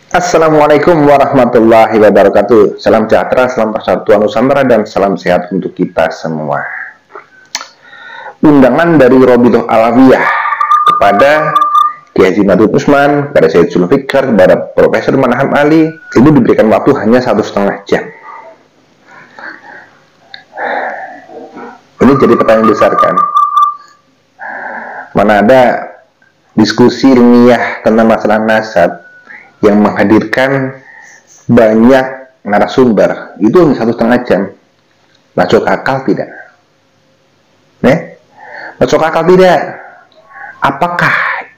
Assalamualaikum warahmatullahi wabarakatuh. Salam sejahtera, salam persatuan Nusantara, dan salam sehat untuk kita semua. Undangan dari Robitoh Alawiyah kepada Kiai Haji Madud Usman, kepada Syed Zulfikar, kepada Profesor Manaham Ali itu diberikan waktu hanya 1,5 jam. Ini jadi pertanyaan besar kan? Mana ada diskusi ilmiah tentang masalah nasab yang menghadirkan banyak narasumber itu hanya 1,5 jam. Masuk akal tidak? Masuk akal tidak? Apakah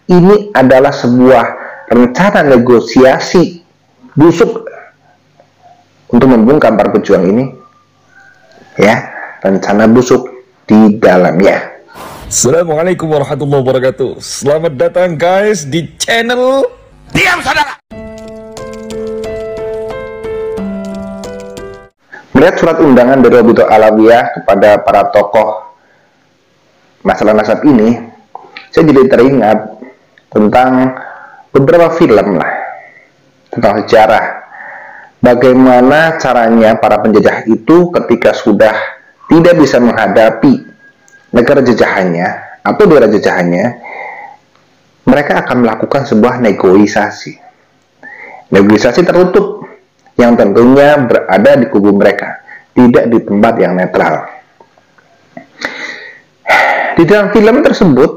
ini adalah sebuah rencana negosiasi busuk untuk membungkam para pejuang ini? Ya, rencana busuk di dalamnya. Assalamualaikum warahmatullahi wabarakatuh. Selamat datang guys di channel Diam Saudara. Melihat surat undangan dari Robitoh Alawiyah kepada para tokoh masalah nasab ini, saya jadi teringat tentang beberapa film lah, tentang sejarah. Bagaimana caranya para penjajah itu ketika sudah tidak bisa menghadapi negara jajahannya atau daerah jajahannya, mereka akan melakukan sebuah negosiasi. Negosiasi tertutup yang tentunya berada di kubu mereka, tidak di tempat yang netral. Di dalam film tersebut,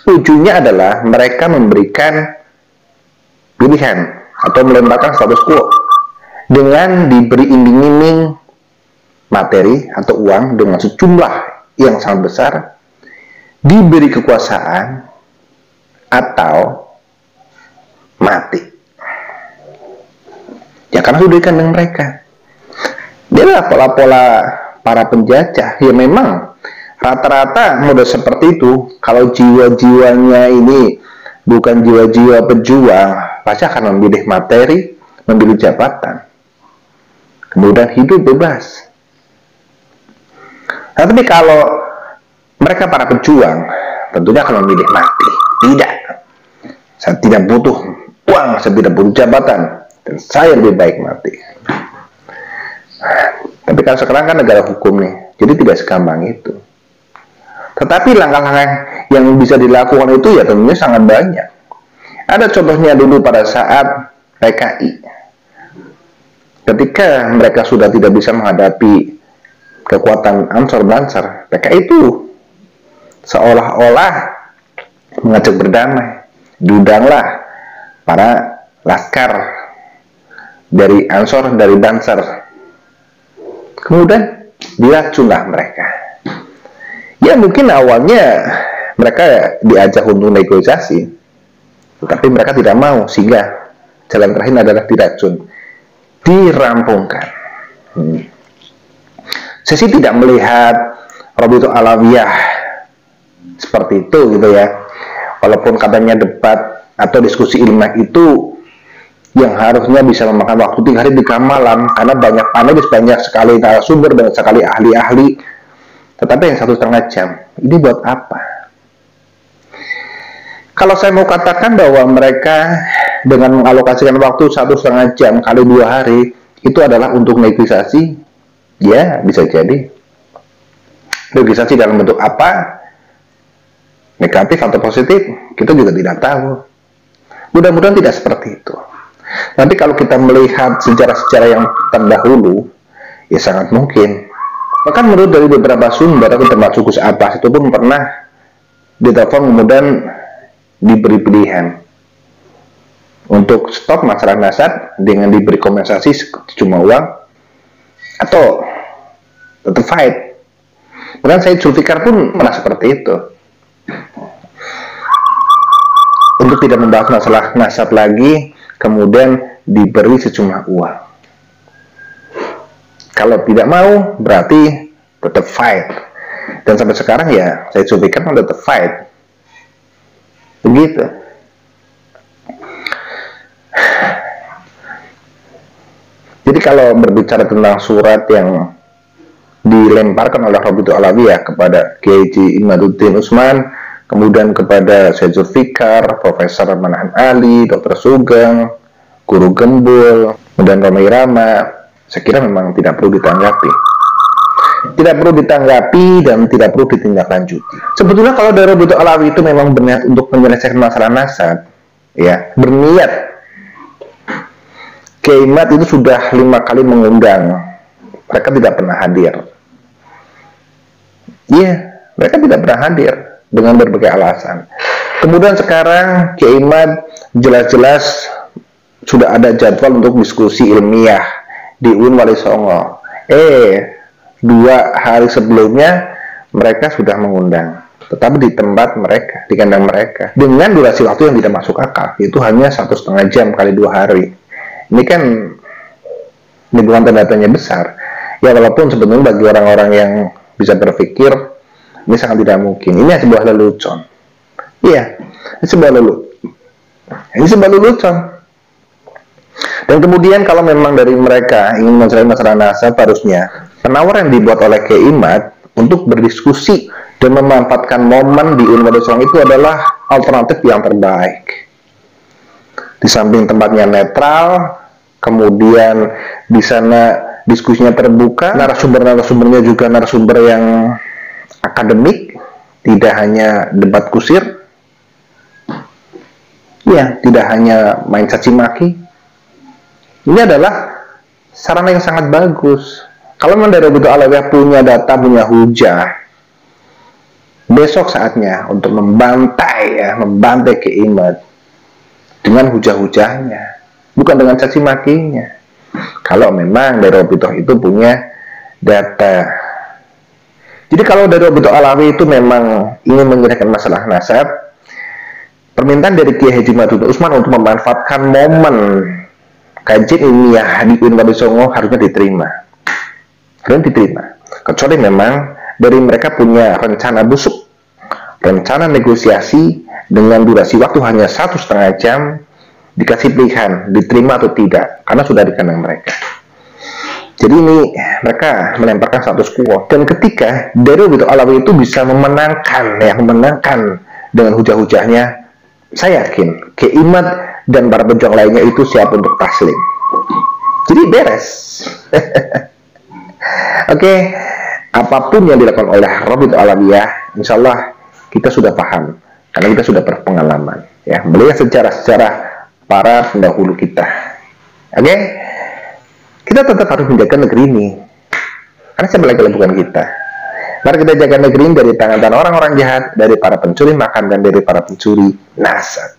ujungnya adalah mereka memberikan pilihan atau melemparkan status quo dengan diberi iming-iming materi atau uang dengan sejumlah yang sangat besar, diberi kekuasaan, atau mati. Ya karena sudah diberikan dengan mereka. Dia adalah pola-pola para penjajah. Ya memang rata-rata model seperti itu. Kalau jiwa-jiwanya ini bukan jiwa-jiwa pejuang, pasti akan memilih materi, memilih jabatan, kemudian hidup bebas. Nah, tapi kalau mereka para pejuang, tentunya akan memilih mati. Tidak, saya tidak butuh uang, saya tidak butuh jabatan, dan saya lebih baik mati. Tapi kalau sekarang kan negara hukum nih, jadi tidak segampang itu. Tetapi langkah-langkah yang bisa dilakukan itu ya tentunya sangat banyak. Ada contohnya dulu pada saat PKI. Ketika mereka sudah tidak bisa menghadapi kekuatan Ansor Banser, PKI itu seolah-olah mengajak berdamai. Diundanglah para laskar dari Ansor, dari Banser. Kemudian diracunlah mereka. Ya mungkin awalnya mereka diajak untuk negosiasi, tetapi mereka tidak mau, sehingga jalan terakhir adalah diracun, dirampungkan. Saya sih tidak melihat Robitoh Alawiyah seperti itu gitu ya. Walaupun katanya debat atau diskusi ilmiah itu yang harusnya bisa memakan waktu 3 hari 3 malam karena banyak panelis, banyak sekali narasumber, banyak sekali ahli-ahli, tetapi yang 1,5 jam ini buat apa? Kalau saya mau katakan bahwa mereka dengan mengalokasikan waktu 1,5 jam kali 2 hari itu adalah untuk negosiasi, ya bisa jadi. Negosiasi dalam bentuk apa, negatif atau positif, kita juga tidak tahu. Mudah-mudahan tidak seperti itu. Tapi kalau kita melihat sejarah-sejarah yang terdahulu, ya sangat mungkin. Bahkan menurut dari beberapa sumber, termasuk Gus Abbas itu pun pernah ditelepon kemudian diberi pilihan untuk stop masalah nasab dengan diberi kompensasi sejumlah uang atau tetap fight. Bahkan Syed Zulfikar pun pernah seperti itu, untuk tidak membahas masalah nasab lagi, kemudian diberi sejumlah uang. Kalau tidak mau, berarti tetap fight. Dan sampai sekarang ya, Syed Zulfikar kan tetap fight. Begitu. Jadi kalau berbicara tentang surat yang dilemparkan oleh Robitoh Alawiyah kepada Kiai Haji Imaduddin Usman, kemudian kepada Syed Zulfikar, Profesor Manahan Ali, Dr. Sugeng, Guru Gembul, dan Romai Rama, saya kira memang tidak perlu ditanggapi. Tidak perlu ditanggapi dan tidak perlu ditindaklanjuti. Sebetulnya kalau Daerah Robitul Alawi itu memang berniat untuk menyelesaikan masalah nasab, ya, berniat. Kiai Imad itu sudah 5 kali mengundang, mereka tidak pernah hadir. Iya, mereka tidak pernah hadir dengan berbagai alasan. Kemudian sekarang Kiai Imad jelas-jelas sudah ada jadwal untuk diskusi ilmiah di UIN Wali Songo. 2 hari sebelumnya mereka sudah mengundang, tetapi di tempat mereka, di kandang mereka, dengan durasi waktu yang tidak masuk akal, itu hanya 1,5 jam kali 2 hari. Ini kan bukan tanda-tanya besar. Ya, walaupun sebetulnya bagi orang-orang yang bisa berpikir ini sangat tidak mungkin. Ini sebuah lelucon. Iya, ini sebuah lelucon. Dan kemudian kalau memang dari mereka ingin mencari masalah nasab, harusnya penawaran yang dibuat oleh Kiai Imad untuk berdiskusi dan memanfaatkan momen di UIN Wali Songo itu adalah alternatif yang terbaik. Di samping tempatnya netral, kemudian di sana diskusinya terbuka, narasumbernya juga narasumber yang akademik, tidak hanya debat kusir, ya, tidak hanya main caci maki. Ini adalah sarana yang sangat bagus. Kalau memang Daerah Robitul Alawi punya data, punya hujah, besok saatnya untuk membantai Kiai Imad dengan hujah-hujahnya, bukan dengan caci makinya. Kalau memang Daerah Robitul itu punya data. Jadi kalau Daerah Robitul Alawi itu memang ingin menyelesaikan masalah nasab, permintaan dari Kiai Haji Ma'ruf Usman untuk memanfaatkan momen kajian ilmiah di UIN Wali Songo harusnya diterima. Kecuali memang dari mereka punya rencana busuk, rencana negosiasi dengan durasi waktu hanya 1,5 jam, dikasih pilihan diterima atau tidak, karena sudah di kandang mereka. Jadi ini mereka melemparkan status quo. Dan ketika Daerah Robitul Alawi itu bisa memenangkan dengan hujah-hujahnya, saya yakin Kiai Imad dan para pejuang lainnya itu siap untuk taslim. Jadi beres. Oke, apapun yang dilakukan oleh Robitul Alawiyah, insya Allah kita sudah paham, karena kita sudah berpengalaman, ya, melihat sejarah-sejarah para pendahulu kita. Oke, kita tetap harus menjaga negeri ini, karena siapa lagi bukan kita. Mari kita jaga negeri ini dari tangan-tangan orang-orang jahat, dari para pencuri makan dan dari para pencuri nasab.